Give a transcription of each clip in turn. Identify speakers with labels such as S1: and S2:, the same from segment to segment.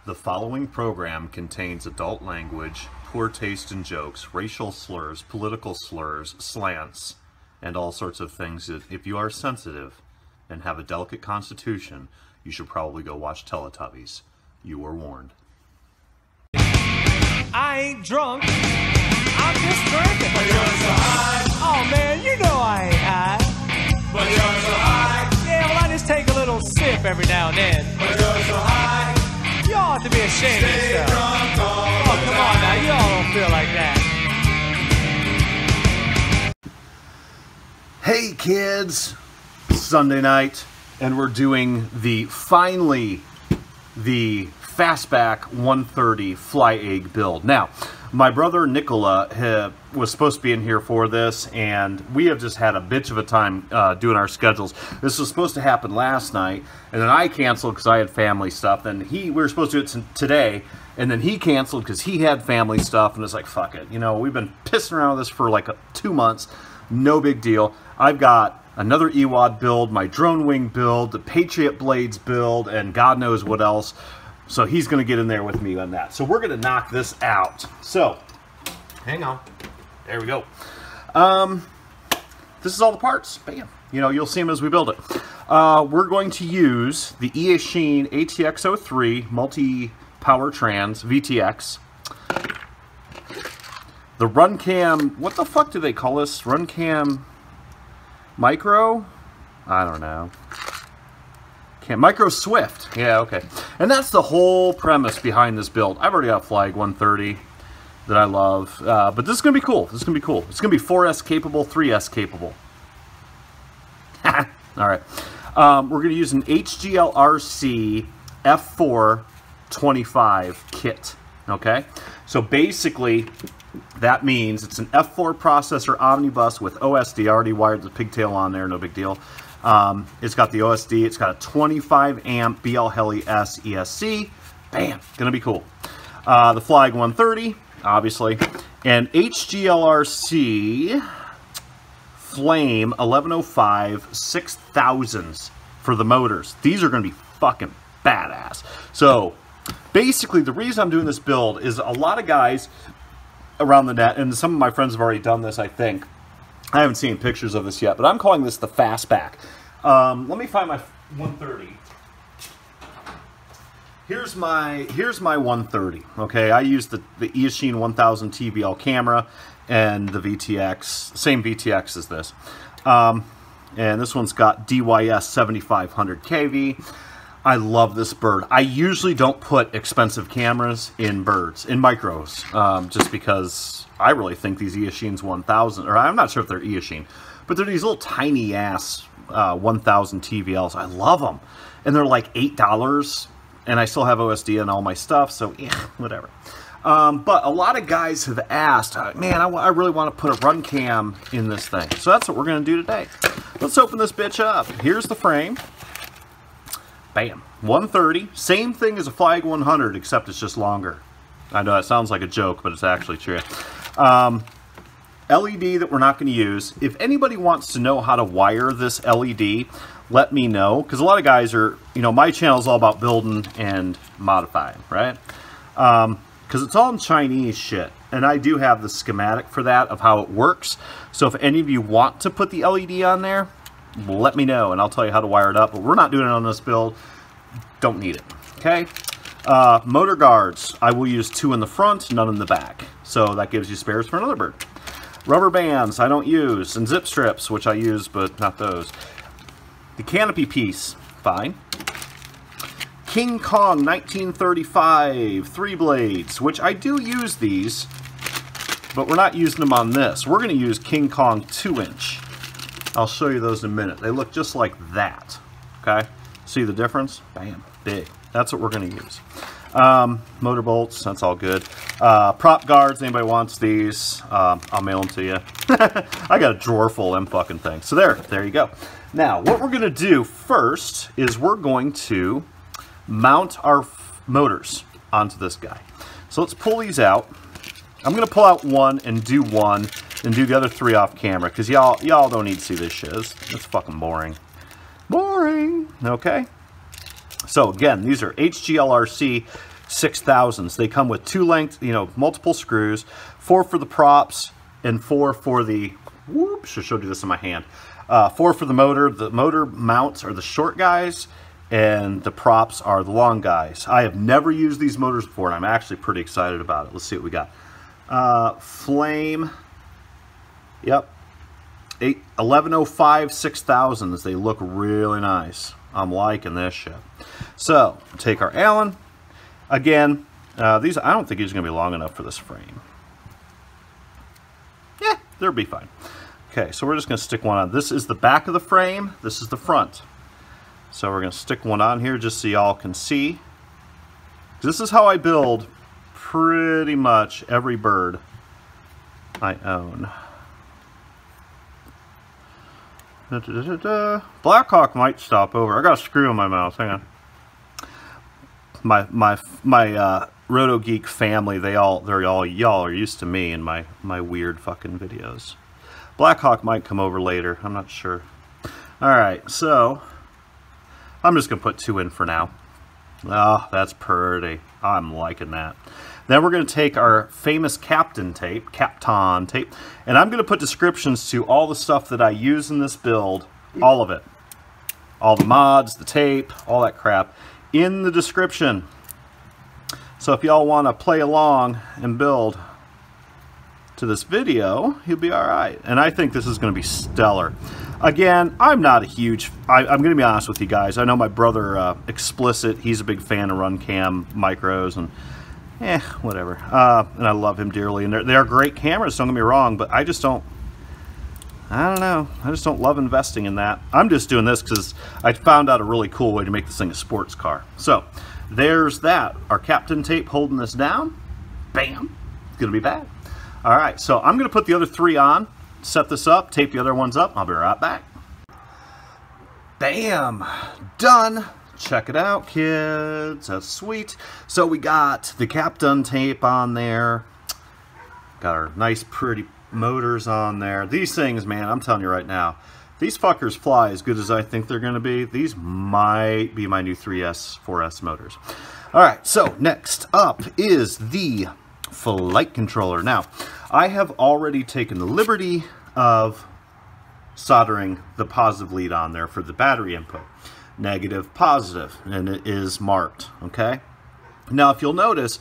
S1: The following program contains adult language, poor taste in jokes, racial slurs, political slurs, slants, and all sorts of things that, if you are sensitive and have a delicate constitution, you should probably go watch Teletubbies. You were warned.
S2: I ain't drunk, I'm just drinking.
S3: But you're so high.
S2: Oh man, you know I ain't high.
S3: But you're so high.
S2: Yeah, well I just take a little sip every now and then.
S3: But you're so high.
S2: You ought to be ashamed of
S3: Stay
S2: yourself.
S3: drunk all
S2: Oh,
S3: the
S2: come on now,
S3: time.
S2: you all don't feel like that.
S1: Hey kids! Sunday night, and we're doing finally the FastBack 130 Flyegg build. Now, my brother Nicola was supposed to be in here for this, and we have just had a bitch of a time doing our schedules. This was supposed to happen last night, and then I canceled because I had family stuff. Then we were supposed to do it today, and then he canceled because he had family stuff, and it's like, fuck it. You know, we've been pissing around with this for like 2 months. No big deal. I've got another EWAD build, my drone wing build, the Patriot Blades build, and God knows what else. So he's going to get in there with me on that. So we're going to knock this out. So, hang on. There we go. This is all the parts. Bam. You know, you'll see them as we build it. We're going to use the Eachine ATX03 multi-power trans VTX. The Runcam, what the fuck do they call this? Runcam Micro? I don't know. Micro Swift. Yeah, okay. And that's the whole premise behind this build. I've already got a Flyegg130 that I love. But this is going to be cool. This is going to be cool. It's going to be 4S capable, 3S capable. All right. We're going to use an HGLRC F425 kit. Okay? So basically, that means it's an F4 processor omnibus with OSD. I already wired the pigtail on there. No big deal. It's got the OSD. It's got a 25 amp BL Heli S ESC. Bam, gonna be cool. The Flyegg130, obviously, and HGLRC Flame 1105 6000s for the motors. These are gonna be fucking badass. So basically, the reason I'm doing this build is a lot of guys around the net, and some of my friends have already done this, I think. I haven't seen pictures of this yet, but I'm calling this the FastBack. Let me find my 130. Here's my 130. Okay, I use the Eachine 1000 TVL camera and the VTX, same VTX as this. And this one's got DYS 7500 KV. I love this bird. I usually don't put expensive cameras in birds, in micros, just because I really think these Eachine 1000, or I'm not sure if they're Eachine, but they're these little tiny ass 1000 TVLs. I love them. And they're like $8, and I still have OSD and all my stuff, so yeah, whatever. But a lot of guys have asked, man, I really want to put a Runcam in this thing. So that's what we're going to do today. Let's open this bitch up. Here's the frame. Bam. 130. Same thing as a Flyegg100, except it's just longer. I know that sounds like a joke, but it's actually true. LED that we're not going to use. If anybody wants to know how to wire this LED, let me know. Because a lot of guys are, you know, my channel is all about building and modifying, right? Because it's all in Chinese shit. And I do have the schematic for that, of how it works. So if any of you want to put the LED on there, let me know, and I'll tell you how to wire it up. But we're not doing it on this build. Don't need it. Okay? Motor guards. I will use 2 in the front, none in the back. So that gives you spares for another bird. Rubber bands I don't use, and zip strips, which I use, but not those. The canopy piece, fine. King Kong 1935 3 blades, which I do use these, but we're not using them on this. We're going to use King Kong 2-inch. I'll show you those in a minute. They look just like that. Okay? See the difference? Bam. Big. That's what we're going to use. Motor bolts. That's all good. Prop guards. Anybody wants these? I'll mail them to you. I got a drawer full of them fucking things. So there you go. Now, what we're going to do first is we're going to mount our motors onto this guy. So let's pull these out. I'm going to pull out one and do the other 3 off camera, because y'all don't need to see this shit. It's fucking boring. Boring. Okay. So again, these are HGLRC 6000s. They come with 2 length, you know, multiple screws, 4 for the props and 4 for the, whoops, I showed you this in my hand. 4 for the motor. The motor mounts are the short guys and the props are the long guys. I have never used these motors before and I'm actually pretty excited about it. Let's see what we got. Flame, yep, 1105 6000s. They look really nice. I'm liking this shit. So take our Allen. Again, these, I don't think these are going to be long enough for this frame. Yeah, they'll be fine. Okay, so we're just going to stick one on. This is the back of the frame. This is the front. So we're going to stick one on here just so y'all can see. This is how I build pretty much every bird I own. Blackhawk might stop over. I got a screw in my mouth. Hang on. My RotoGeek family, y'all are used to me and my weird fucking videos. Blackhawk might come over later. I'm not sure. All right, so I'm just gonna put 2 in for now. Oh, that's pretty. I'm liking that. Then we're going to take our famous Kapton tape, and I'm going to put descriptions to all the stuff that I use in this build, all of it. All the mods, the tape, all that crap, in the description. So if y'all want to play along and build to this video, you'll be alright. And I think this is going to be stellar. Again, I'm not a huge... I'm going to be honest with you guys. I know my brother, Explicit, he's a big fan of Runcam micros, and whatever. And I love him dearly. And they're great cameras, don't get me wrong, but I just don't... I don't know. I just don't love investing in that. I'm just doing this because I found out a really cool way to make this thing a sports car. So, there's that. Our Kapton tape holding this down. Bam. It's going to be bad. Alright, so I'm going to put the other 3 on, set this up, tape the other ones up. I'll be right back. Bam. Done. Check it out, kids. That's sweet. So we got the Kapton tape on there. Got our nice, pretty motors on there. These things, man, I'm telling you right now, these fuckers fly as good as I think they're going to be. These might be my new 3S, 4S motors. All right, so next up is the flight controller. Now, I have already taken the liberty of soldering the positive lead on there for the battery input. Negative, positive, and it is marked, okay? Now, if you'll notice,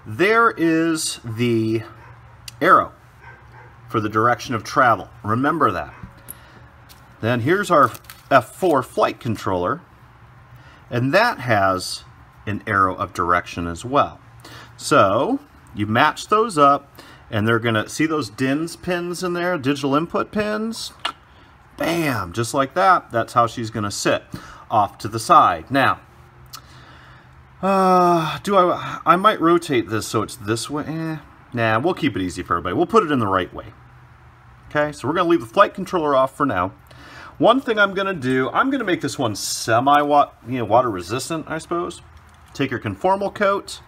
S1: there is the arrow for the direction of travel. Remember that. Then here's our F4 flight controller, and that has an arrow of direction as well. So, you match those up, and they're gonna, see those DINS pins in there, digital input pins? Bam, just like that. That's how she's gonna sit. Off to the side. Now, I might rotate this so it's this way. Nah, we'll keep it easy for everybody. We'll put it in the right way. Okay, so we're going to leave the flight controller off for now. One thing I'm going to do, I'm going to make this one water resistant, I suppose. Take your conformal coat.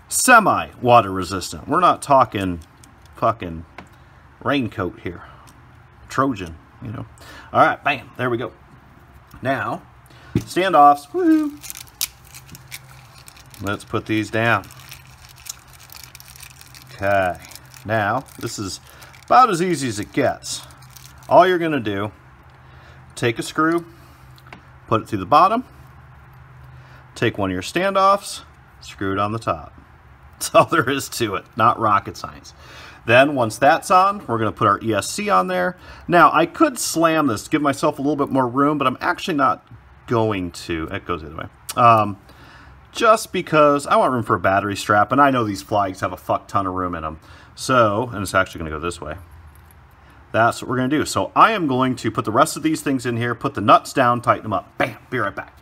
S1: Semi-water resistant. We're not talking fucking raincoat here. Trojan. You know. All right, bam, there we go. Now, standoffs. Woohoo! Let's put these down. Okay. Now, this is about as easy as it gets. All you're going to do, take a screw, put it through the bottom, take one of your standoffs, screw it on the top. That's all there is to it. Not rocket science. Then, once that's on, we're going to put our ESC on there. Now, I could slam this to give myself a little bit more room, but I'm actually not going to. It goes the other way. Just because I want room for a battery strap, and I know these Flyeggs have a fuck ton of room in them. So, and it's actually going to go this way. That's what we're going to do. So, I am going to put the rest of these things in here, put the nuts down, tighten them up. Bam! Be right back.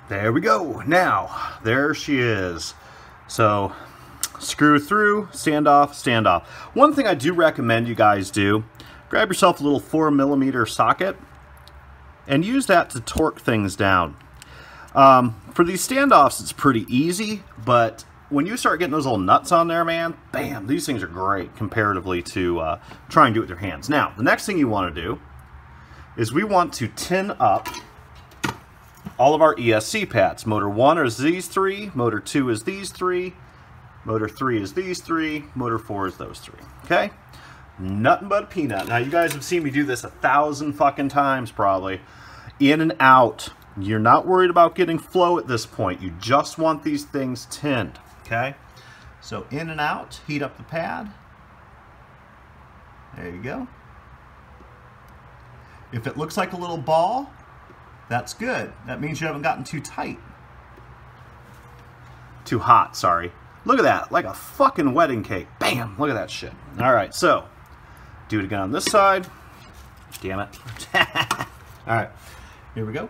S1: There we go. Now, there she is. So, screw through, stand off, stand off. One thing I do recommend you guys do, grab yourself a little 4mm socket and use that to torque things down. For these standoffs, it's pretty easy, but when you start getting those little nuts on there, man, bam, these things are great comparatively to trying to do it with your hands. Now, the next thing you want to do is we want to tin up all of our ESC pads. Motor 1 is these 3, motor 2 is these 3, motor 3 is these 3, motor 4 is those 3. Okay? Nothing but a peanut. Now, you guys have seen me do this 1,000 fucking times probably. In and out. You're not worried about getting flow at this point. You just want these things tinned. Okay? So in and out, heat up the pad. There you go. If it looks like a little ball, that's good. That means you haven't gotten too tight. Too hot, sorry. Look at that, like a fucking wedding cake. Bam, look at that shit. All right, so do it again on this side. Damn it. All right, here we go.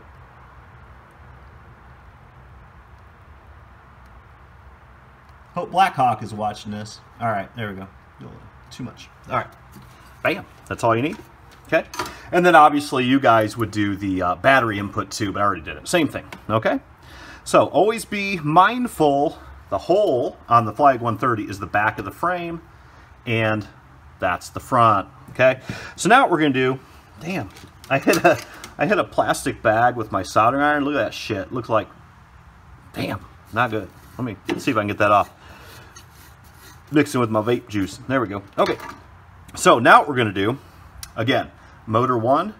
S1: Hope Blackhawk is watching this. All right, there we go. Too much. All right, bam, that's all you need. Okay, and then obviously you guys would do the battery input too, but I already did it. Same thing, okay? So always be mindful, the hole on the Flyegg130 is the back of the frame, and that's the front, okay? So now what we're gonna do, damn, I hit a plastic bag with my soldering iron. Look at that shit, looks like, damn, not good. Let me see if I can get that off. Mixing with my vape juice, there we go. Okay, so now what we're gonna do, again, motor 1,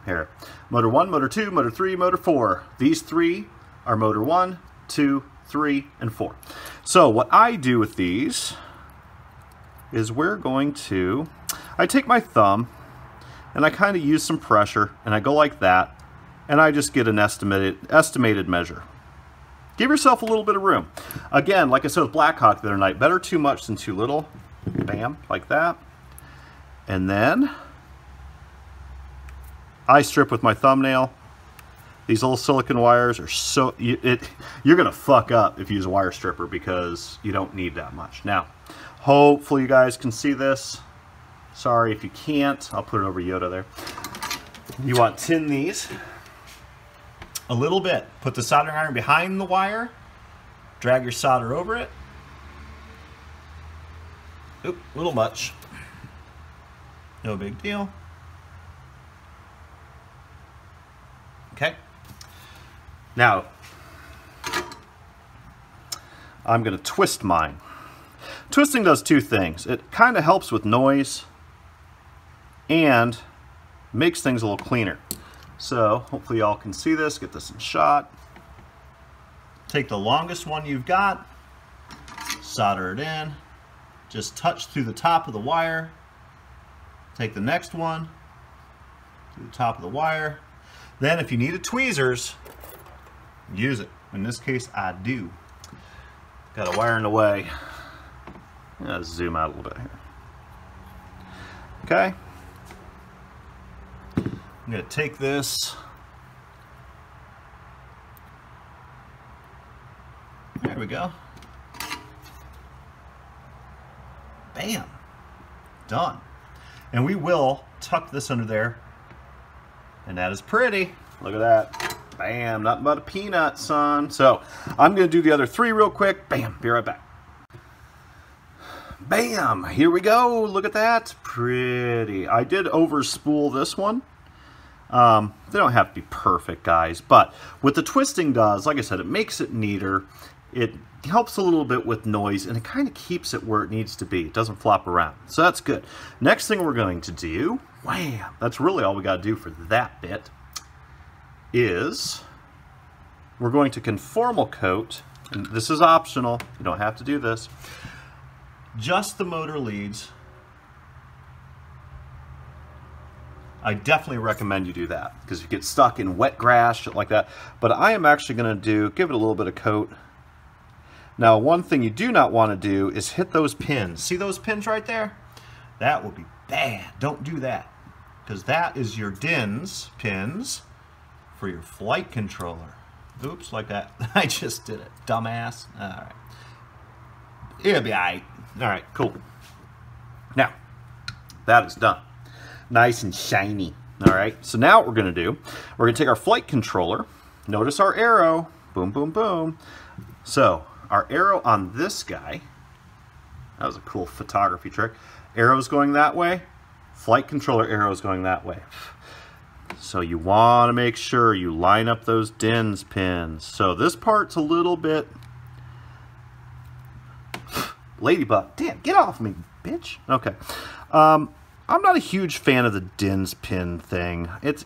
S1: here, motor 1, motor 2, motor 3, motor 4. These 3 are motor 1, 2, 3, and 4. So what I do with these is we're going to, I take my thumb and I kind of use some pressure and I go like that and I just get an estimated measure. Give yourself a little bit of room. Again, like I said with Blackhawk the other night, better too much than too little. Bam, like that. And then I strip with my thumbnail. These little silicone wires are so, you're gonna fuck up if you use a wire stripper because you don't need that much. Now, hopefully you guys can see this. Sorry if you can't, I'll put it over Yoda there. You want to tin these a little bit. Put the soldering iron behind the wire, drag your solder over it. Oop, a little much. No big deal. Okay. Now, I'm going to twist mine. Twisting does two things. It kind of helps with noise and makes things a little cleaner. So, hopefully y'all can see this. Get this in shot. Take the longest one you've got, solder it in, just touch through the top of the wire. Take the next one to the top of the wire. Then if you need a tweezers, use it. In this case, I do. Got a wire in the way. Let's zoom out a little bit here. Okay. I'm going to take this. There we go. Bam. Done. And we will tuck this under there. And that is pretty. Look at that. Bam. Nothing but a peanut, son. So I'm going to do the other 3 real quick. Bam. Be right back. Bam. Here we go. Look at that. Pretty. I did overspool this one. They don't have to be perfect, guys. But what the twisting does, like I said, it makes it neater. It helps a little bit with noise, and it kind of keeps it where it needs to be. It doesn't flop around. So that's good. Next thing we're going to do, wham, that's really all we got to do for that bit, is we're going to conformal coat, and this is optional. You don't have to do this. Just the motor leads. I definitely recommend you do that because you get stuck in wet grass, shit like that. But I am actually going to give it a little bit of coat. Now, one thing you do not want to do is hit those pins. See those pins right there? That will be bad. Don't do that because that is your DINs pins for your flight controller. Oops, like that. I just did it. Dumbass. All right. It'll be all right. All right, cool. Now, that is done. Nice and shiny. All right, so now what we're going to do, we're going to take our flight controller. Notice our arrow. Boom, boom, boom. So our arrow on this guy, that was a cool photography trick. Arrow's going that way. Flight controller arrow's going that way. So you want to make sure you line up those DINS pins. So this part's a little bit... Ladybug, damn, get off me, bitch. Okay. I'm not a huge fan of the DINS pin thing. It's...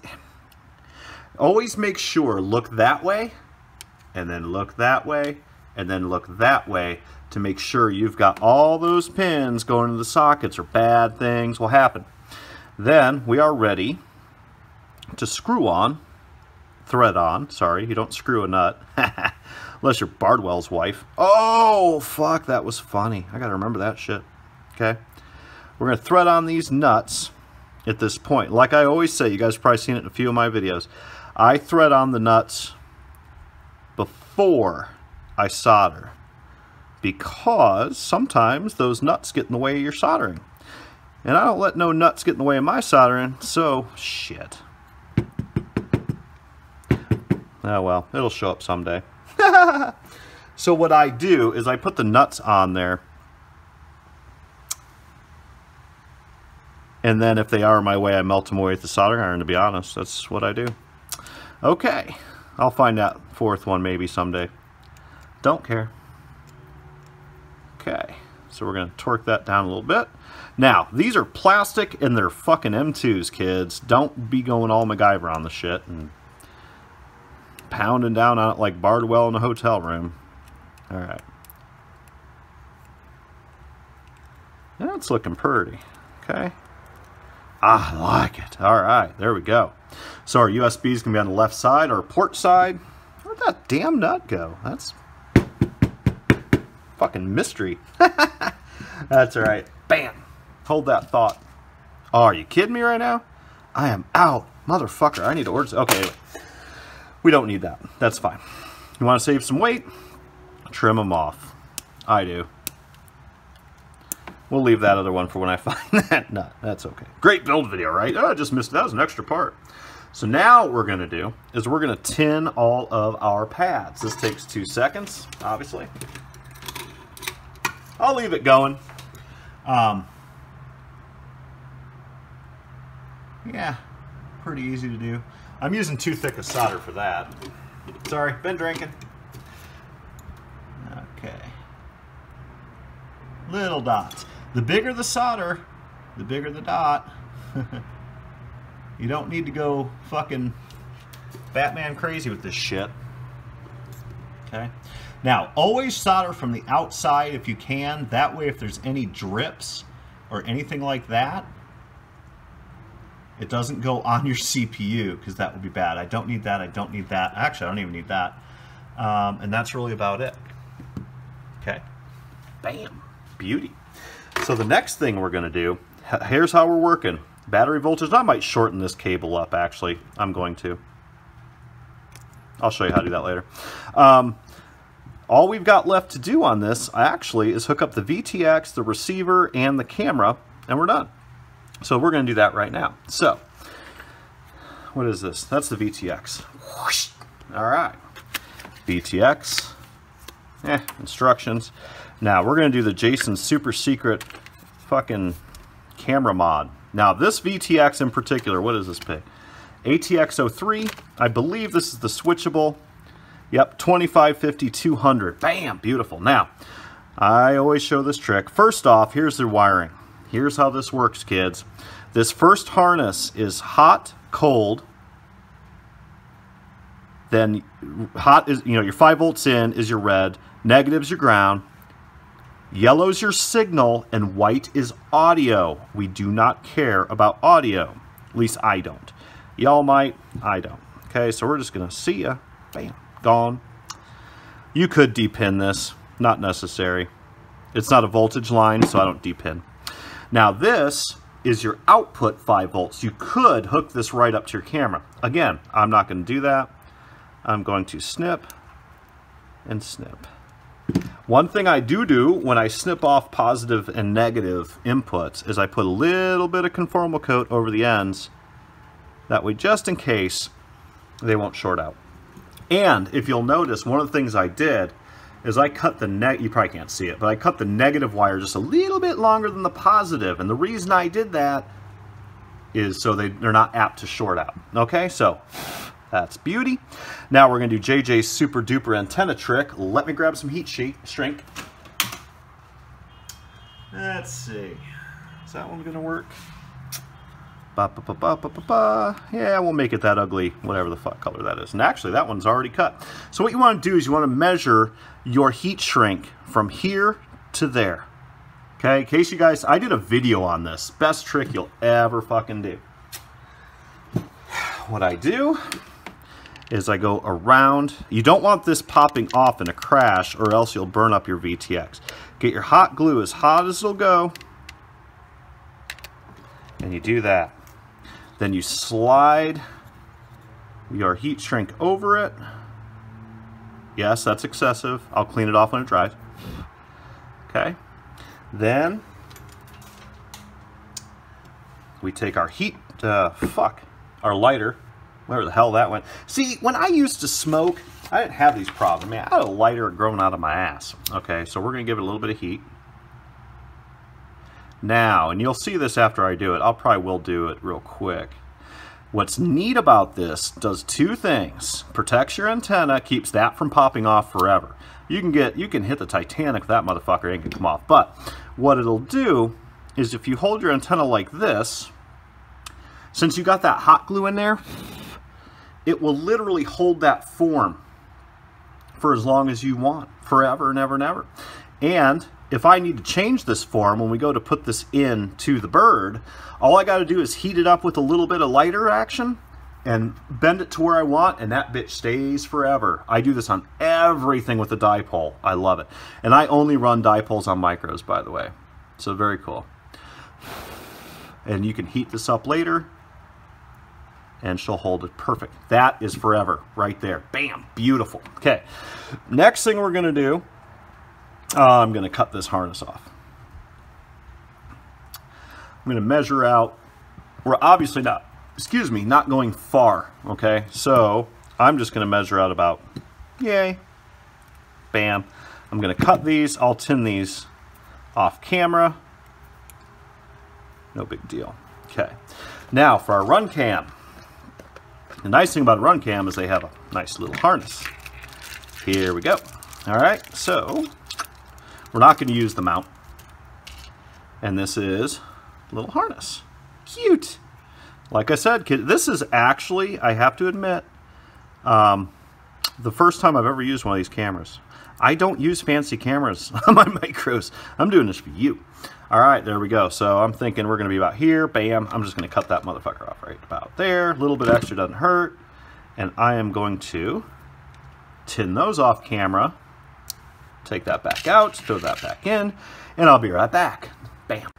S1: Always make sure, look that way, and then look that way, and then look that way to make sure you've got all those pins going into the sockets or bad things will happen. Then we are ready to screw on, thread on, sorry, you don't screw a nut, unless you're Bardwell's wife. Oh, fuck, that was funny. I gotta remember that shit. Okay, we're gonna thread on these nuts at this point. Like I always say, you guys have probably seen it in a few of my videos, I thread on the nuts before I solder, because sometimes those nuts get in the way of your soldering. And I don't let no nuts get in the way of my soldering, so shit. Oh well, it'll show up someday. So what I do is I put the nuts on there, and then if they are in my way, I melt them away with the soldering iron, to be honest. That's what I do. Okay, I'll find that fourth one maybe someday. Don't care. Okay, so we're going to torque that down a little bit. Now, these are plastic and they're fucking M2s, kids. Don't be going all MacGyver on the shit and pounding down on it like Bardwell in a hotel room. Alright. That's looking pretty. Okay. I like it. Alright, there we go. So our USB is going to be on the left side, our port side. Where'd that damn nut go? That's fucking mystery. That's alright. Bam! Hold that thought. Oh, are you kidding me right now? I am out. Motherfucker, I need to order... Okay, anyway. We don't need that. That's fine. You want to save some weight? Trim them off. I do. We'll leave that other one for when I find that nut. That's okay. Great build video, right? Oh, I just missed it. That was an extra part. So now what we're going to do is we're going to tin all of our pads. This takes 2 seconds, obviously. I'll leave it going. Yeah, pretty easy to do. I'm using too thick a solder for that. Sorry, been drinking. Okay. Little dots. The bigger the solder, the bigger the dot. You don't need to go fucking Batman crazy with this shit. Okay. Now, always solder from the outside if you can. That way, if there's any drips or anything like that, it doesn't go on your CPU, because that would be bad. I don't need that. I don't need that. Actually, I don't even need that. And that's really about it. Okay. Bam. Beauty. So the next thing we're going to do, here's how we're working. Battery voltage. I might shorten this cable up, actually. I'm going to. I'll show you how to do that later. All we've got left to do on this, actually, is hook up the VTX, the receiver, and the camera, and we're done. So we're going to do that right now. So, what is this? That's the VTX. Whoosh. All right. VTX. Instructions. Now, we're going to do the Jason super secret fucking camera mod. Now, this VTX in particular, what does this pay? ATX03. I believe this is the switchable. Yep, 2550, 200. Bam, beautiful. Now, I always show this trick. First off, here's the wiring. Here's how this works, kids. This first harness is hot, cold. Then hot is, your 5 volts in is your red, negative's your ground, yellow's your signal, and white is audio. We do not care about audio. At least I don't. Y'all might, I don't. Okay, so we're just gonna see ya. Bam, gone. You could depin this, not necessary. It's not a voltage line, so I don't depin. Now this is your output 5 volts. You could hook this right up to your camera. Again, I'm not going to do that. I'm going to snip and snip. One thing I do when I snip off positive and negative inputs is I put a little bit of conformal coat over the ends. That way, just in case, they won't short out. And if you'll notice, one of the things I did is I cut the you probably can't see it, but I cut the negative wire just a little bit longer than the positive. And the reason I did that is so they're not apt to short out. Okay, so that's beauty. Now we're going to do JJ's super duper antenna trick. Let me grab some heat shrink. Let's see. Is that one going to work? Yeah, we'll make it that ugly, whatever the fuck color that is. And actually, that one's already cut. So what you want to do is you want to measure your heat shrink from here to there. Okay, in case you guys, I did a video on this. Best trick you'll ever fucking do. What I do is I go around. You don't want this popping off in a crash or else you'll burn up your VTX. Get your hot glue as hot as it'll go. And you do that. Then you slide your heat shrink over it. Yes, that's excessive. I'll clean it off when it dries. Okay. Then we take our our lighter, wherever the hell that went. See, when I used to smoke, I didn't have these problems. Man, I had a lighter growing out of my ass. Okay, so we're going to give it a little bit of heat. Now, and you'll see this after I do it. I will do it real quick. What's neat about this does two things. Protects your antenna, keeps that from popping off forever. You can hit the Titanic with that motherfucker, ain't gonna come off. But what it'll do is if you hold your antenna like this, since you got that hot glue in there, it will literally hold that form for as long as you want, forever and ever and ever. And if I need to change this form, when we go to put this in to the bird, all I got to do is heat it up with a little bit of lighter action and bend it to where I want, and that bitch stays forever. I do this on everything with the dipole. I love it. And I only run dipoles on micros, by the way. So very cool. And you can heat this up later, and she'll hold it perfect. That is forever right there. Bam, beautiful. Okay, next thing we're going to do, I'm going to cut this harness off. I'm going to measure out. We're obviously not going far, okay? So I'm just going to measure out about, yay, bam. I'm going to cut these. I'll tin these off camera. No big deal. Okay. Now for our Runcam. The nice thing about a Runcam is they have a nice little harness. Here we go. All right, so we're not going to use the mount. And this is a little harness. Cute. Like I said, this is actually, I have to admit, the first time I've ever used one of these cameras. I don't use fancy cameras on my micros. I'm doing this for you. All right, there we go. So I'm thinking we're going to be about here. Bam. I'm just going to cut that motherfucker off right about there. A little bit extra doesn't hurt. And I am going to tin those off camera. Take that back out. Throw that back in. And I'll be right back. Bam.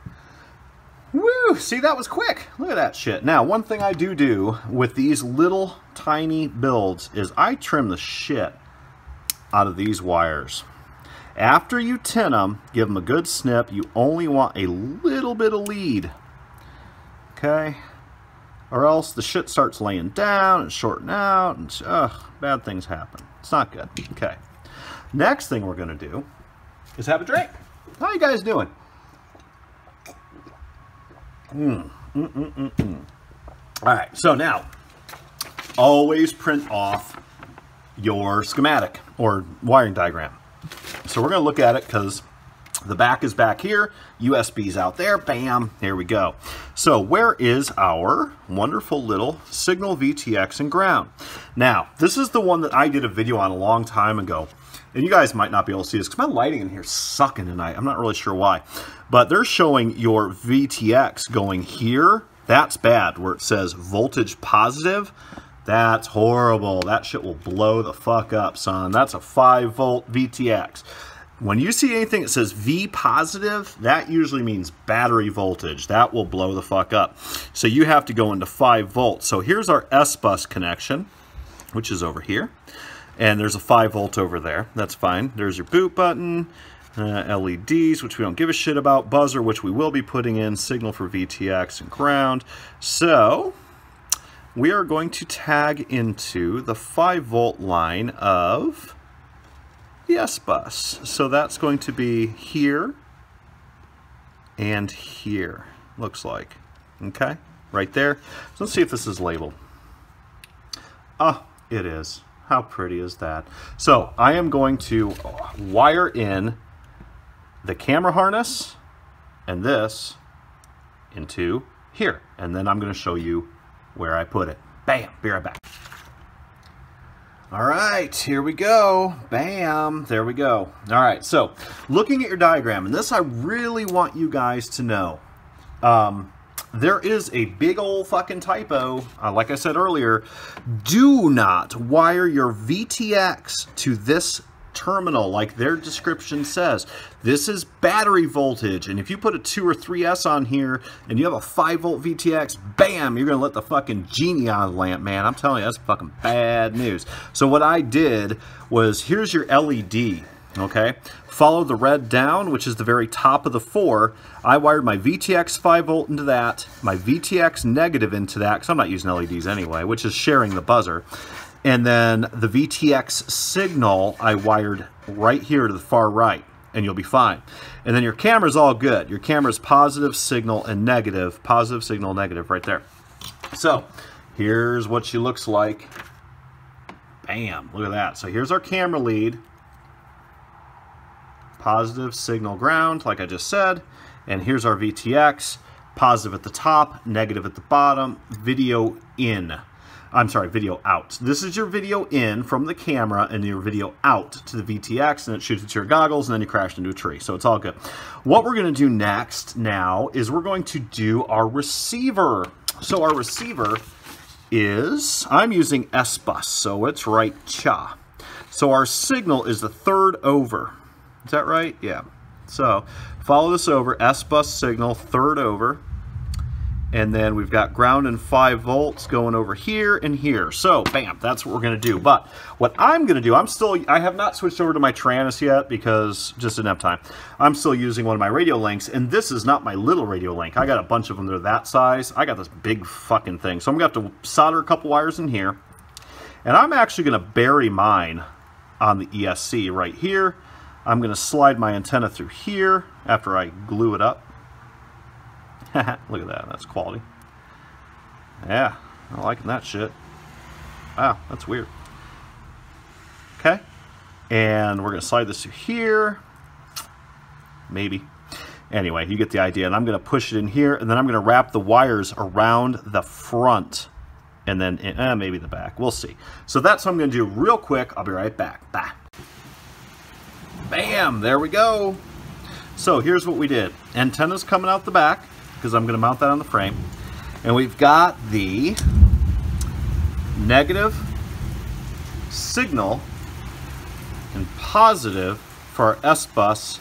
S1: Woo! See, that was quick. Look at that shit. Now, one thing I do with these little tiny builds is I trim the shit out of these wires. After you tin them, give them a good snip. You only want a little bit of lead. Okay? Or else the shit starts laying down and shorting out, and bad things happen. It's not good. Okay. Next thing we're going to do is have a drink. How you guys doing? Alright, so now, always print off your schematic or wiring diagram. So we're going to look at it because the back is back here, USB's out there, bam, here we go. So where is our wonderful little signal VTX and ground? Now, this is the one that I did a video on a long time ago. And you guys might not be able to see this because my lighting in here is sucking tonight. I'm not really sure why. But they're showing your VTX going here. That's bad, where it says voltage positive. That's horrible. That shit will blow the fuck up, son. That's a 5-volt VTX. When you see anything that says V positive, that usually means battery voltage. That will blow the fuck up. So you have to go into 5 volts. So here's our SBUS connection, which is over here. And there's a 5 volt over there. That's fine. There's your boot button, LEDs, which we don't give a shit about, buzzer, which we will be putting in, signal for VTX and ground. So we are going to tag into the 5 volt line of the SBUS. So that's going to be here and here, looks like. Okay? right there. So let's see if this is labeled. Ah, it is. How pretty is that? So I am going to wire in the camera harness and this into here. And then I'm going to show you where I put it. Bam, be right back. All right, here we go. Bam, there we go. All right, so looking at your diagram, and this I really want you guys to know. There is a big old fucking typo. Like I said earlier, do not wire your VTX to this terminal like their description says. This is battery voltage, and if you put a 2 or 3S on here and you have a 5-volt VTX, bam, you're gonna let the fucking genie out of the lamp, man. I'm telling you, that's fucking bad news. So what I did was, here's your LED, okay? Follow the red down, which is the very top of the 4. I wired my VTX 5-volt into that, my VTX negative into that, because I'm not using LEDs anyway, which is sharing the buzzer. And then the VTX signal I wired right here to the far right, and you'll be fine. And then your camera's all good. Your camera's positive signal and negative, positive signal, negative right there. So here's what she looks like. Bam, look at that. So here's our camera lead. Positive signal ground, like I just said. And here's our VTX. Positive at the top, negative at the bottom, video in. I'm sorry, video out. This is your video in from the camera and your video out to the VTX, and it shoots at your goggles, and then you crash into a tree. So it's all good. What we're going to do next now is we're going to do our receiver. So our receiver is, I'm using SBUS, so it's right cha. So our signal is the 3rd over. Is that right? Yeah. So follow this over, SBUS signal, 3rd over. And then we've got ground and 5 volts going over here and here. So, bam, that's what we're going to do. But what I'm going to do, I have not switched over to my Taranis yet because just didn't have time. I'm still using one of my radio links, and this is not my little radio link. I got a bunch of them that are that size. I got this big fucking thing. So I'm going to have to solder a couple wires in here. And I'm actually going to bury mine on the ESC right here. I'm going to slide my antenna through here after I glue it up. Look at that, that's quality. Yeah, I'm liking that shit. Wow, that's weird. Okay, and we're gonna slide this through here. Maybe. Anyway, you get the idea. And I'm gonna push it in here, and then I'm gonna wrap the wires around the front, and then maybe the back. We'll see. So that's what I'm gonna do real quick. I'll be right back. Bye. Bam, there we go. So here's what we did. Antenna's coming out the back, because I'm going to mount that on the frame. And we've got the negative signal and positive for our SBUS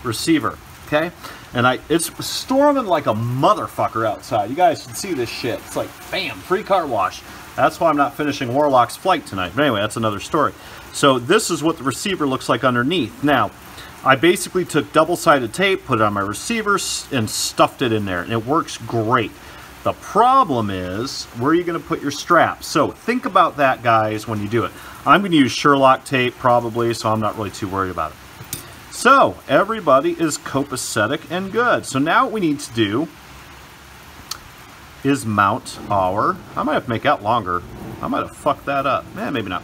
S1: receiver, okay? And it's storming like a motherfucker outside. You guys should see this shit. It's like, bam, free car wash. That's why I'm not finishing Warlock's flight tonight. But anyway, that's another story. So this is what the receiver looks like underneath. Now, I basically took double-sided tape, put it on my receiver, and stuffed it in there, and it works great. The problem is, where are you going to put your straps? So think about that, guys, when you do it. I'm going to use Sherlock tape, probably, so I'm not really too worried about it. So, everybody is copacetic and good. So now what we need to do is mount our... I might have to make that longer. I might have fucked that up. Maybe not.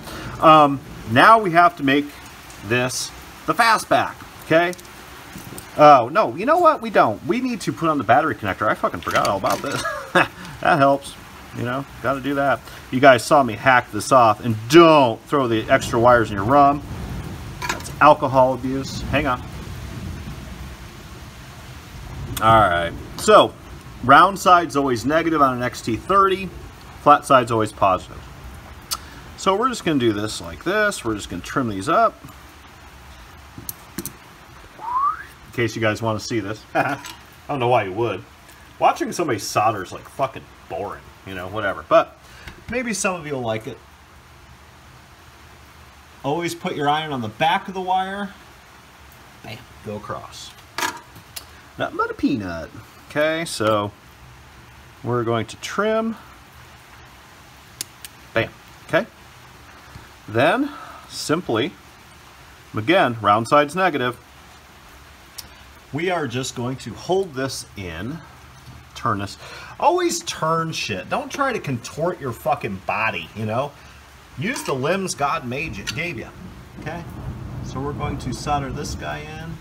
S1: Now we have to make this the FastBack. Okay. Oh, no, you know what? We don't. We need to put on the battery connector. I fucking forgot all about this. That helps. You know, got to do that. You guys saw me hack this off. And don't throw the extra wires in your rum. That's alcohol abuse. Hang on. Alright. So, round side's always negative on an XT30. Flat side's always positive. So we're just going to do this like this. We're just going to trim these up. In case you guys want to see this. I don't know why you would. Watching somebody solder is like fucking boring, you know, whatever. But maybe some of you will like it. Always put your iron on the back of the wire. Bam, go across. Nothing but a peanut. Okay, so we're going to trim. Bam, okay. Then, simply, again, round side's negative. We are just going to hold this in, turn this. Always turn shit. Don't try to contort your fucking body, you know? Use the limbs God gave you. Okay? So we're going to solder this guy in.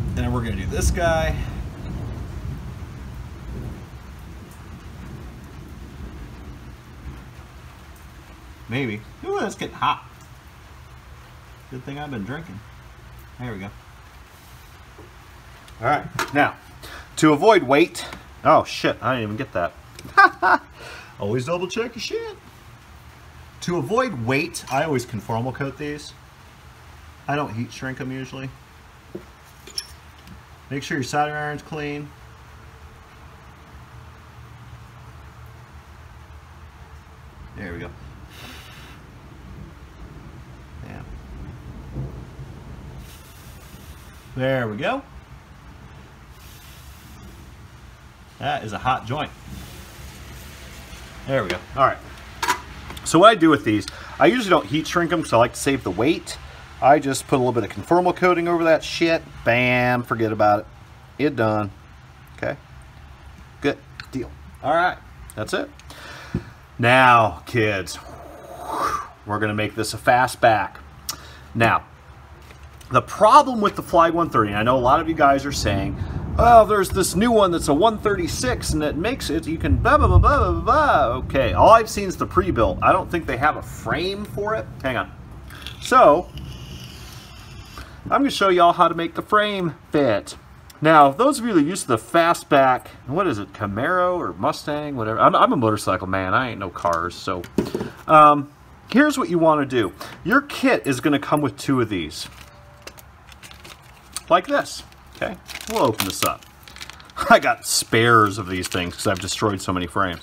S1: And then we're going to do this guy. Maybe. Ooh, that's getting hot. Good thing I've been drinking. There we go. All right. Now, to avoid weight. Oh, shit. I didn't even get that. Always double check your shit. To avoid weight, I always conformal coat these. I don't heat shrink them usually. Make sure your soldering iron's clean. There we go. Yeah. There we go. That is a hot joint. There we go. All right. So what I do with these, I usually don't heat shrink them because I like to save the weight. I just put a little bit of conformal coating over that shit. Bam, forget about it. It done. Okay. Good deal. All right. That's it. Now, kids, we're going to make this a fastback. Now, the problem with the Flyegg130, and I know a lot of you guys are saying, oh, there's this new one that's a 136 and it makes it, you can blah, blah, blah, blah, blah, blah. Okay, all I've seen is the pre-built. I don't think they have a frame for it. Hang on. So, I'm going to show y'all how to make the frame fit. Now, those of you that are used to the fastback, what is it, Camaro or Mustang, whatever. I'm a motorcycle man. I ain't no cars. So, here's what you want to do. Your kit is going to come with 2 of these. Like this. Okay, we'll open this up. I got spares of these things because I've destroyed so many frames.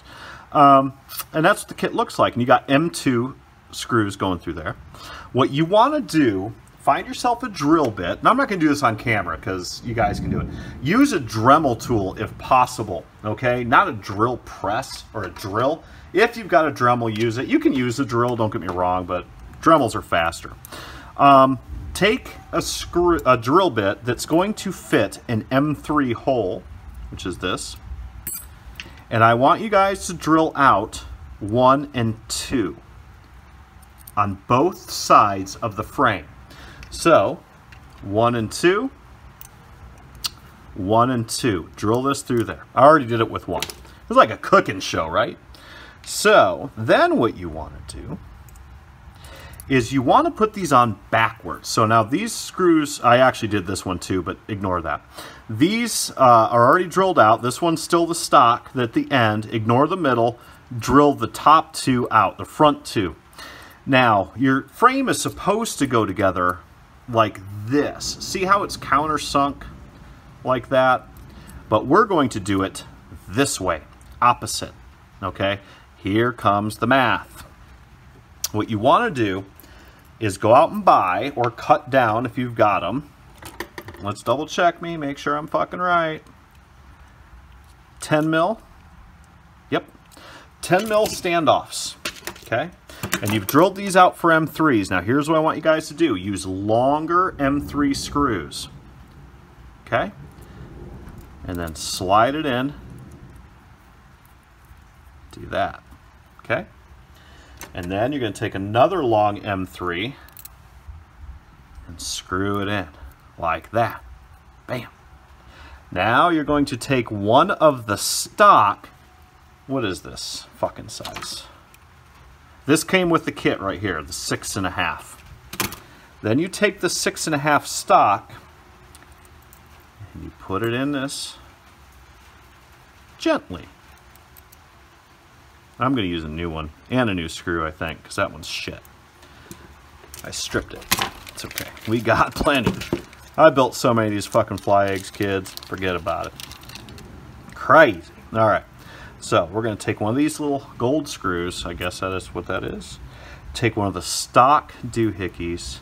S1: And that's what the kit looks like. And you got M2 screws going through there. What you want to do, find yourself a drill bit. Now, I'm not going to do this on camera because you guys can do it. Use a Dremel tool if possible, okay? Not a drill press or a drill. If you've got a Dremel, use it. You can use a drill, don't get me wrong, but Dremels are faster. Take a drill bit that's going to fit an M3 hole, which is this, and I want you guys to drill out 1 and 2 on both sides of the frame. So 1 and 2, 1 and 2. Drill this through there. I already did it with 1. It's like a cooking show, right? So then what you want to do is you want to put these on backwards. So now these screws, I actually did this one too, but ignore that. These are already drilled out. This one's still the stock at the end. Ignore the middle. Drill the top 2 out, the front 2. Now, your frame is supposed to go together like this. See how it's countersunk like that? But we're going to do it this way, opposite. Okay, here comes the math. What you want to do is go out and buy or cut down if you've got them. Let's double check me, make sure I'm fucking right. 10 mil. Yep. 10 mil standoffs. Okay. And you've drilled these out for M3s. Now here's what I want you guys to do. Use longer M3 screws. Okay. And then slide it in. Do that. Okay. And then you're going to take another long M3 and screw it in like that. Bam. Now you're going to take one of the stock. What is this fucking size? This came with the kit right here, the 6.5. Then you take the 6.5 stock and you put it in this gently. I'm going to use a new one and a new screw, I think, because that one's shit. I stripped it. It's okay. We got plenty. I built so many of these fucking Flyeggs, kids. Forget about it. Crazy. All right. So we're going to take one of these little gold screws. I guess that is what that is. Take one of the stock doohickeys,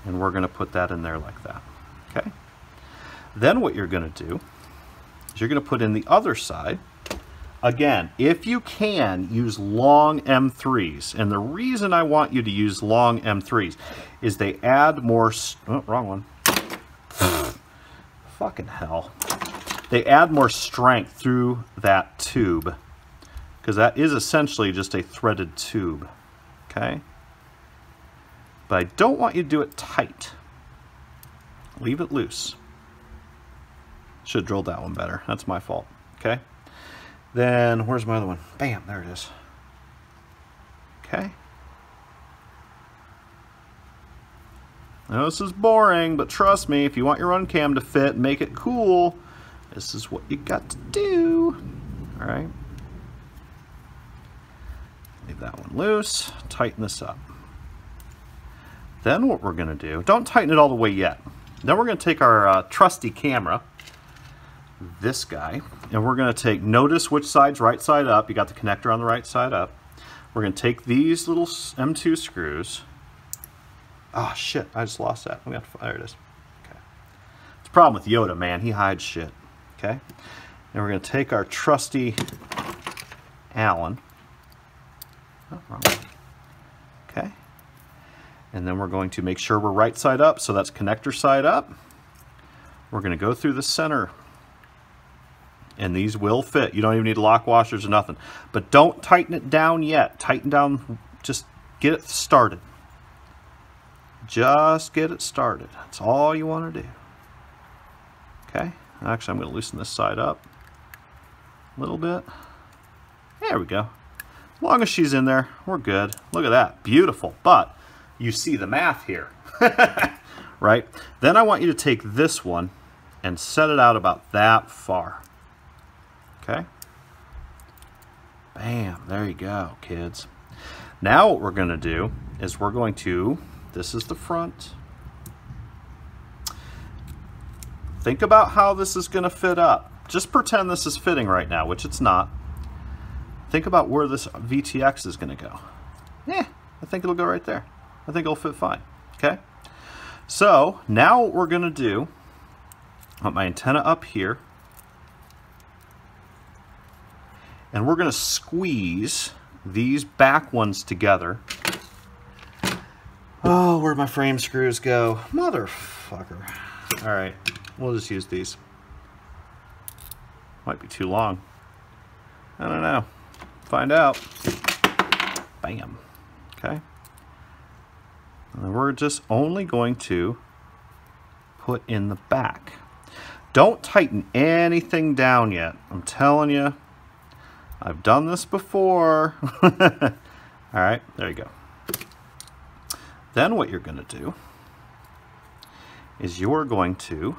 S1: and we're going to put that in there like that. Okay. Then what you're going to do is you're going to put in the other side. Again, if you can, use long M3s. And the reason I want you to use long M3s is they add more... Oh, wrong one. fucking hell. They add more strength through that tube, because that is essentially just a threaded tube, okay? But I don't want you to do it tight. Leave it loose. Should have drilled that one better. That's my fault, okay? Then, where's my other one? Bam, there it is. Okay. I know this is boring, but trust me, if you want your Runcam to fit and make it cool, this is what you got to do. All right. Leave that one loose. Tighten this up. Then what we're going to do, don't tighten it all the way yet. Then we're going to take our trusty camera, this guy, and we're going to take, notice which side's right side up. You got the connector on the right side up. We're going to take these little M2 screws. Oh shit, I just lost that. There it is. Okay. It's a problem with Yoda, man. He hides shit. Okay. And we're going to take our trusty Allen. Oh, wrong one. Okay. And then we're going to make sure we're right side up, so that's connector side up. We're going to go through the center. And these will fit. You don't even need lock washers or nothing. But don't tighten it down yet. Tighten down, just get it started. Just get it started. That's all you want to do. Okay. Actually, I'm going to loosen this side up a little bit. There we go. As long as she's in there, we're good. Look at that. Beautiful. But you see the math here. Right? Then I want you to take this one and set it out about that far. Okay? Bam. There you go, kids. Now what we're going to do is we're going to, this is the front. Think about how this is going to fit up. Just pretend this is fitting right now, which it's not. Think about where this VTX is going to go. Yeah, I think it'll go right there. I think it'll fit fine. Okay? So, now what we're going to do, I want my antenna up here. And we're going to squeeze these back ones together. Oh, where'd my frame screws go? Motherfucker. Alright, we'll just use these. Might be too long. I don't know. Find out. Bam. Okay. And we're just only going to put in the back. Don't tighten anything down yet. I'm telling you. I've done this before. Alright, there you go. Then what you're going to do is you're going to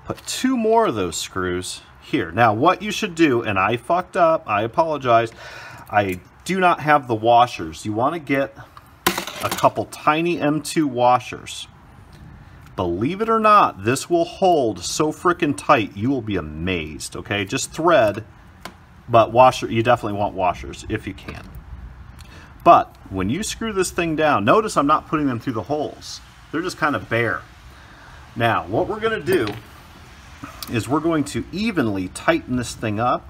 S1: put 2 more of those screws here. Now what you should do, and I fucked up, I apologize, I do not have the washers. You want to get a couple tiny M2 washers. Believe it or not, this will hold so freaking tight, you will be amazed, okay? Just thread, but washer, you definitely want washers if you can. But when you screw this thing down, notice I'm not putting them through the holes. They're just kind of bare. Now, what we're going to do is we're going to evenly tighten this thing up.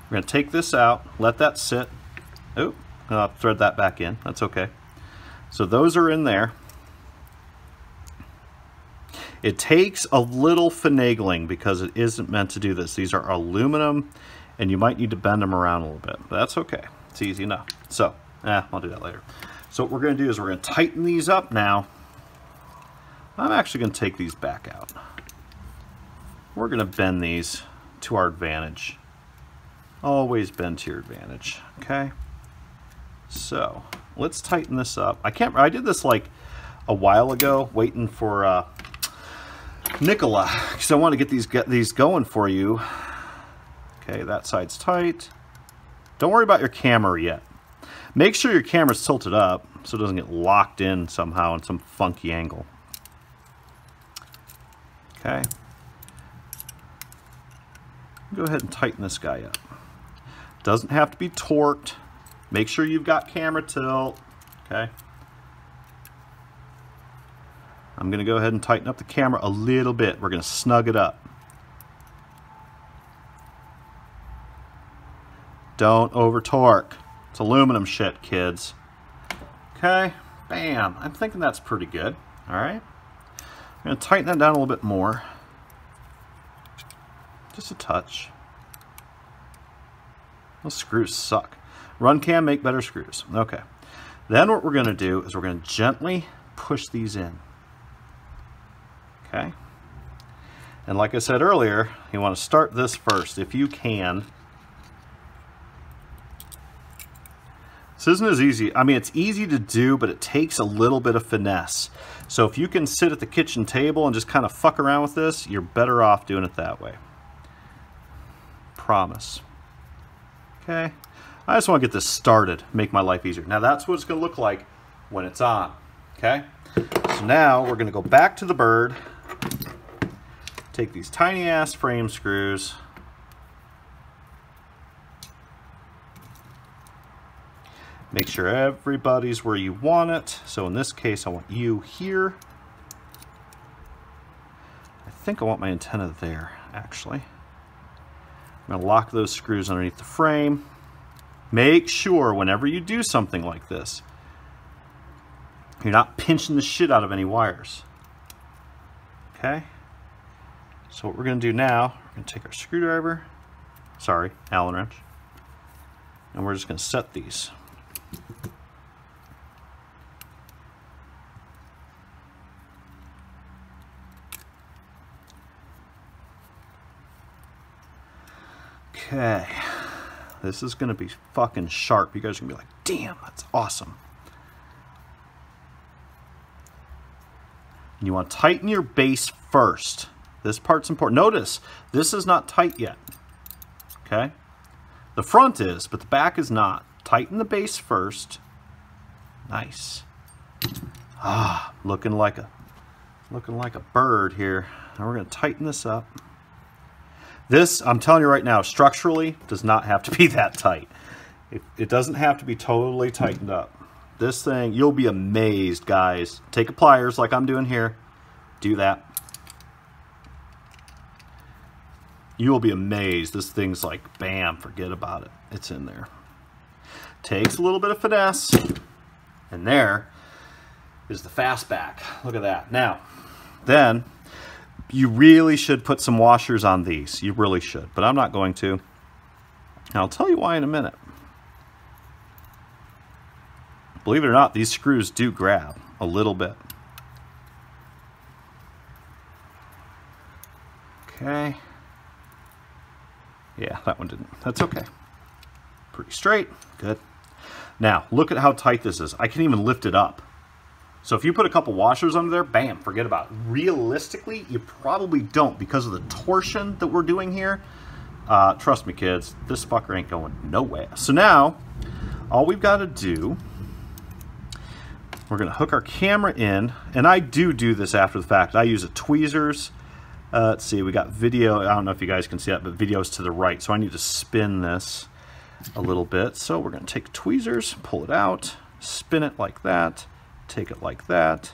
S1: We're going to take this out, let that sit. Oh, I'll thread that back in. That's okay. So those are in there. It takes a little finagling because it isn't meant to do this. These are aluminum, and you might need to bend them around a little bit, but that's okay. It's easy enough. So, I'll do that later. So what we're going to do is we're going to tighten these up now. I'm actually going to take these back out. We're going to bend these to our advantage. Always bend to your advantage, okay? So, let's tighten this up. I did this like a while ago, waiting for Nicola, because I want to get these going for you. Okay, that side's tight. Don't worry about your camera yet. Make sure your camera's tilted up so it doesn't get locked in somehow in some funky angle. Okay. Go ahead and tighten this guy up. Doesn't have to be torqued. Make sure you've got camera tilt. Okay. I'm going to go ahead and tighten up the camera a little bit. We're going to snug it up. Don't over torque. It's aluminum shit, kids. Okay, bam. I'm thinking that's pretty good. All right. I'm going to tighten that down a little bit more. Just a touch. Those screws suck. Runcam, make better screws. Okay. Then what we're going to do is we're going to gently push these in. Okay. And like I said earlier, you want to start this first if you can. This isn't as easy. I mean, it's easy to do, but it takes a little bit of finesse. So if you can sit at the kitchen table and just kind of fuck around with this, you're better off doing it that way. Promise. Okay. I just want to get this started, make my life easier. Now that's what it's going to look like when it's on. Okay. So now we're going to go back to the bird. Take these tiny ass frame screws. Make sure everybody's where you want it. So in this case, I want you here. I think I want my antenna there, actually. I'm going to lock those screws underneath the frame. Make sure whenever you do something like this, you're not pinching the shit out of any wires. Okay? So what we're going to do now, we're going to take our screwdriver, Allen wrench, and we're just going to set these. Okay, this is going to be fucking sharp. You guys are going to be like, damn, that's awesome. And you want to tighten your base first. This part's important. Notice, this is not tight yet. Okay? The front is, but the back is not. Tighten the base first. Nice. Ah, looking like a bird here. And we're going to tighten this up. This, I'm telling you right now, structurally does not have to be that tight. It doesn't have to be totally tightened up. This thing, you'll be amazed, guys. Take a pliers like I'm doing here. Do that. You will be amazed. This thing's like, bam, forget about it. It's in there. Takes a little bit of finesse. And there is the FastBack. Look at that. Now, then, you really should put some washers on these. You really should, but I'm not going to. And I'll tell you why in a minute. Believe it or not, these screws do grab a little bit. Okay. Yeah, that one didn't. That's okay. Pretty straight. Good. Now, look at how tight this is. I can even lift it up. So if you put a couple washers under there, bam, forget about it. Realistically, you probably don't because of the torsion that we're doing here. Trust me, kids, this fucker ain't going nowhere. So now, all we've got to do, we're going to hook our camera in. And I do this after the fact. I use a tweezers. Let's see, we got video. I don't know if you guys can see that, but video's to the right. So I need to spin this a little bit. So we're going to take tweezers, pull it out, spin it like that. Take it like that,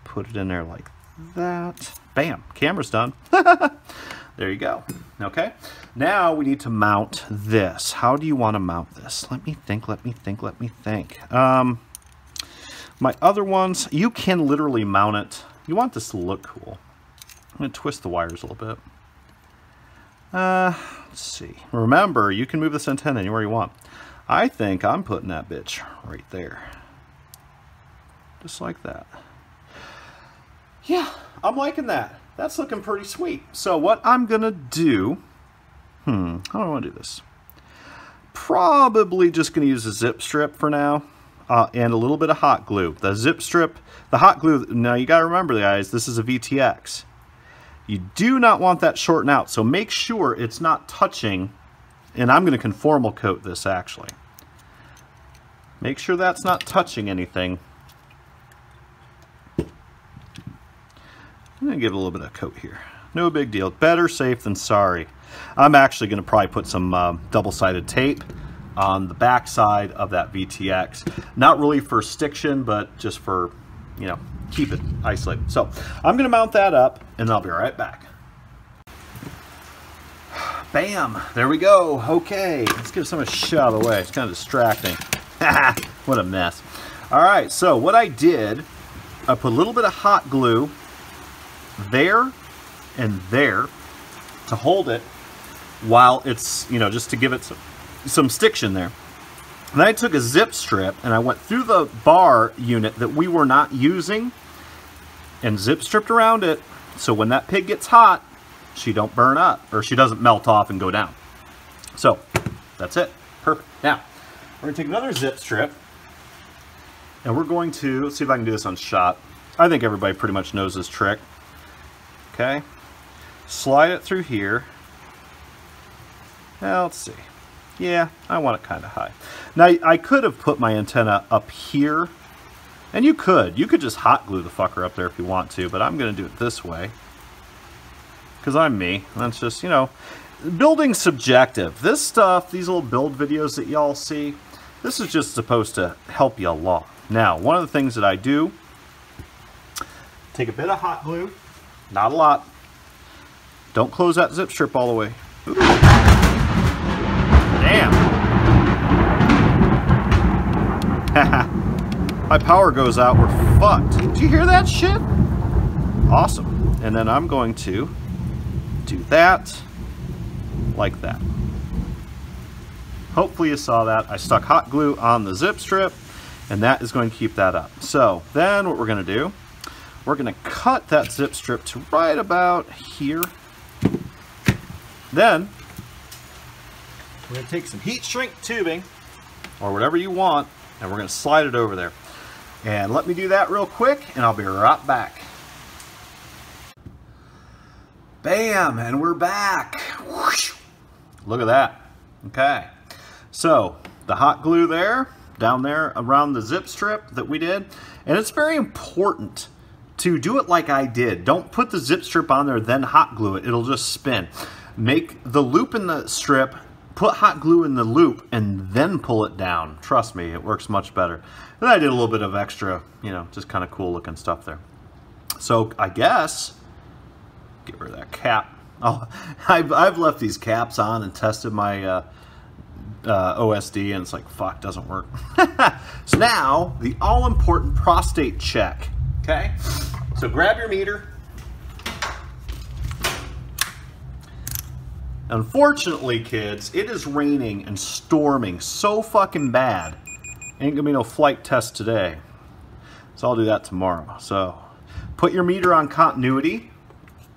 S1: put it in there like that. Bam, camera's done. There you go. Okay, now we need to mount this. How do you want to mount this? Let me think. My other ones, you can literally mount it. You want this to look cool. I'm going to twist the wires a little bit. Let's see. Remember, you can move this antenna anywhere you want. I think I'm putting that bitch right there. Just like that. Yeah, I'm liking that. That's looking pretty sweet. So what I'm going to do, how do I want to do this? Probably just going to use a zip strip for now and a little bit of hot glue. The zip strip, the hot glue, now you got to remember, guys, this is a VTX. You do not want that shorting out, so make sure it's not touching, and I'm going to conformal coat this actually. Make sure that's not touching anything. I'm going to give it a little bit of coat here. No big deal. Better safe than sorry. I'm actually going to probably put some double-sided tape on the back side of that VTX. Not really for stiction, but just for, you know, keep it isolated. So I'm going to mount that up, and I'll be right back. Bam! There we go. Okay, let's get some of this shit out of the way. It's kind of distracting. What a mess. All right, so what I did, I put a little bit of hot glue there and there to hold it while it's, you know, just to give it some stiction there. And then I took a zip strip and I went through the bar unit that we were not using and zip stripped around it, so when that pig gets hot, she don't burn up, or she doesn't melt off and go down. So that's it. Perfect. Now we're gonna take another zip strip and we're going to, let's see if I can do this on shot. I think everybody pretty much knows this trick. Okay, slide it through here. Now let's see. Yeah, I want it kind of high. Now I could have put my antenna up here, and you could just hot glue the fucker up there if you want to, but I'm gonna do it this way because I'm me. That's just, you know, building subjective. This stuff, these little build videos that y'all see, this is just supposed to help you along. Now, one of the things that I do, take a bit of hot glue, not a lot. Don't close that zip strip all the way. Ooh. Damn. My power goes out, we're fucked. Did you hear that shit? Awesome. And then I'm going to do that like that. Hopefully you saw that. I stuck hot glue on the zip strip, and that is going to keep that up. So then what we're going to do, we're going to cut that zip strip to right about here. Then we're going to take some heat shrink tubing or whatever you want, and we're going to slide it over there. And let me do that real quick, and I'll be right back. Bam, and we're back. Whoosh. Look at that. Okay, so the hot glue there, down there around the zip strip that we did, and it's very important to do it like I did. Don't put the zip strip on there, then hot glue it. It'll just spin. Make the loop in the strip, put hot glue in the loop, and then pull it down. Trust me, it works much better. And I did a little bit of extra, you know, just kind of cool looking stuff there. So I guess, get rid of that cap. Oh, I've left these caps on and tested my OSD, and it's like, fuck, doesn't work. So now, the all-important prostate check, okay? So grab your meter. Unfortunately, kids, it is raining and storming so fucking bad. Ain't gonna be no flight test today. So I'll do that tomorrow. So put your meter on continuity,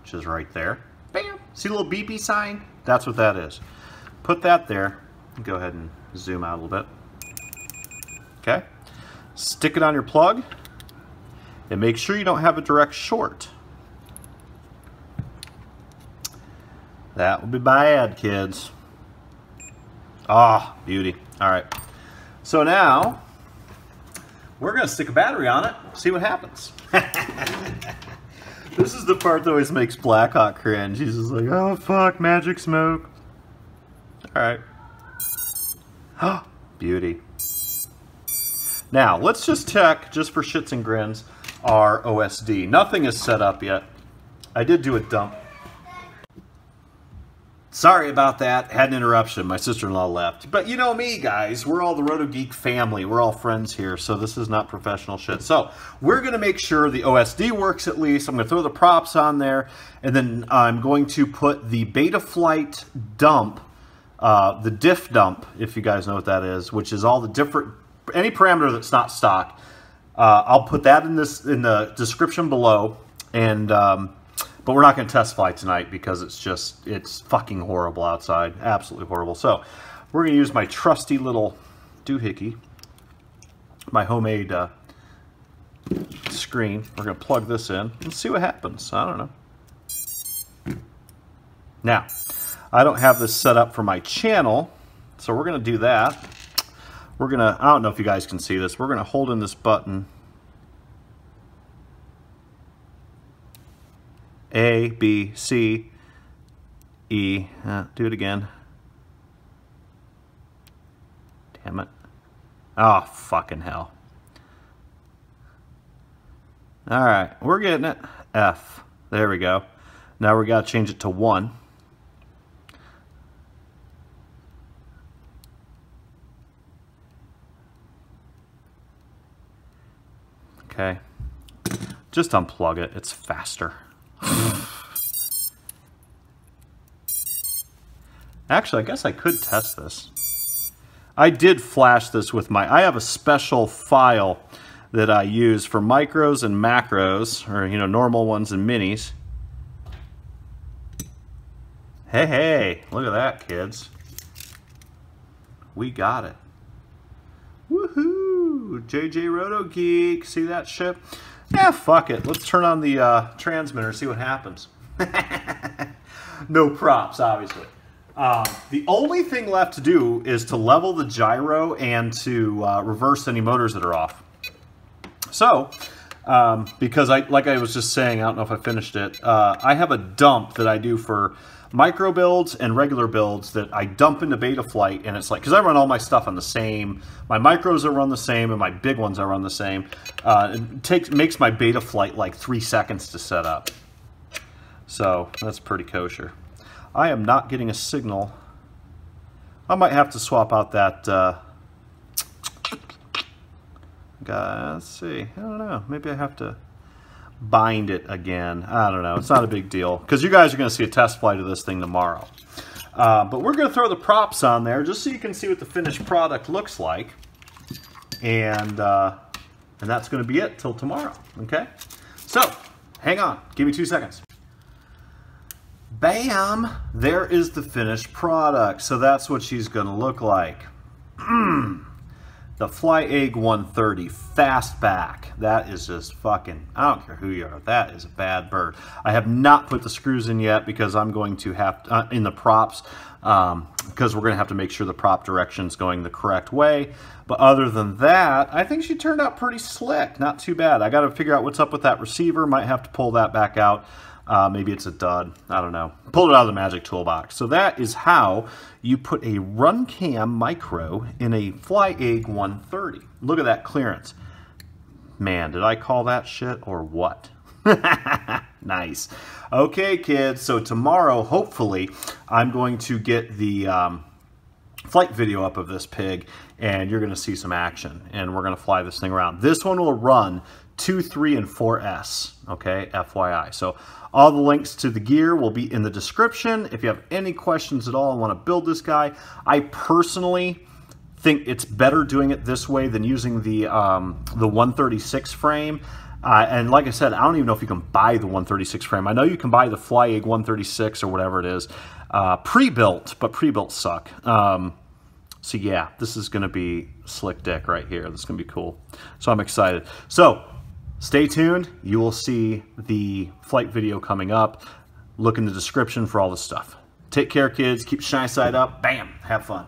S1: which is right there. Bam! See the little beepy sign? That's what that is. Put that there. Go ahead and zoom out a little bit. Okay. Stick it on your plug. And make sure you don't have a direct short. That would be bad, kids. Ah, beauty. All right. So now, we're going to stick a battery on it, see what happens. This is the part that always makes Blackhawk cringe. He's just like, oh, fuck, magic smoke. All right. Oh, beauty. Now, let's just check, just for shits and grins, our OSD. Nothing is set up yet. I did do a dump. Sorry about that. Had an interruption. My sister-in-law left. But you know me, guys. We're all the RotoGeek family. We're all friends here, so this is not professional shit. So we're going to make sure the OSD works at least. I'm going to throw the props on there, and then I'm going to put the Betaflight dump, the diff dump, if you guys know what that is, which is all the different, any parameter that's not stock. I'll put that in the description below, and but we're not going to test fly tonight because it's fucking horrible outside. Absolutely horrible. So we're going to use my trusty little doohickey, my homemade screen. We're going to plug this in and see what happens. I don't know. Now, I don't have this set up for my channel, so we're going to do that. We're going to, I don't know if you guys can see this, we're going to hold in this button. A, B, C, E. Do it again. Damn it. Oh, fucking hell. Alright, we're getting it. F. There we go. Now we got to change it to 1. Okay. Just unplug it. It's faster. Actually, I guess I could test this. I did flash this with I have a special file that I use for micros and macros, or, you know, normal ones and minis. Hey, hey, look at that, kids. We got it. Woohoo! JJRotoGeek. See that shit? Yeah, fuck it. Let's turn on the transmitter and see what happens. No props, obviously. The only thing left to do is to level the gyro and to reverse any motors that are off. So, because like I was just saying, I don't know if I finished it, I have a dump that I do for micro builds and regular builds that I dump into Betaflight, and it's like, because I run all my stuff on the same, my micros are run the same, and my big ones are run the same. It makes my Betaflight like 3 seconds to set up. So, that's pretty kosher. I am not getting a signal. I might have to swap out that, let's see, I don't know, maybe I have to bind it again. I don't know, it's not a big deal, because you guys are going to see a test flight of this thing tomorrow. But we're going to throw the props on there, just so you can see what the finished product looks like. And that's going to be it till tomorrow, okay? So, hang on, give me 2 seconds. Bam! There is the finished product. So that's what she's going to look like. The Flyegg130 FastBack. That is just fucking, I don't care who you are, that is a bad bird. I have not put the screws in yet because I'm going to have, in the props, because we're going to have to make sure the prop direction is going the correct way. But other than that, I think she turned out pretty slick. Not too bad. I got to figure out what's up with that receiver. Might have to pull that back out. Maybe it's a dud. I don't know. Pulled it out of the magic toolbox. So that is how you put a Runcam micro in a Flyegg130. Look at that clearance. Man, did I call that shit or what? Nice. Okay, kids. So tomorrow, hopefully, I'm going to get the flight video up of this pig, and you're going to see some action. And we're going to fly this thing around. This one will run 2, 3, and 4S, okay, FYI. So all the links to the gear will be in the description. If you have any questions at all and want to build this guy, I personally think it's better doing it this way than using the 136 frame. And like I said, I don't even know if you can buy the 136 frame. I know you can buy the Flyegg 136 or whatever it is, pre-built, but pre-built suck. So yeah, this is going to be slick dick right here. This is going to be cool. So I'm excited. So stay tuned. You will see the flight video coming up. Look in the description for all the stuff. Take care, kids. Keep shiny side up. Bam. Have fun.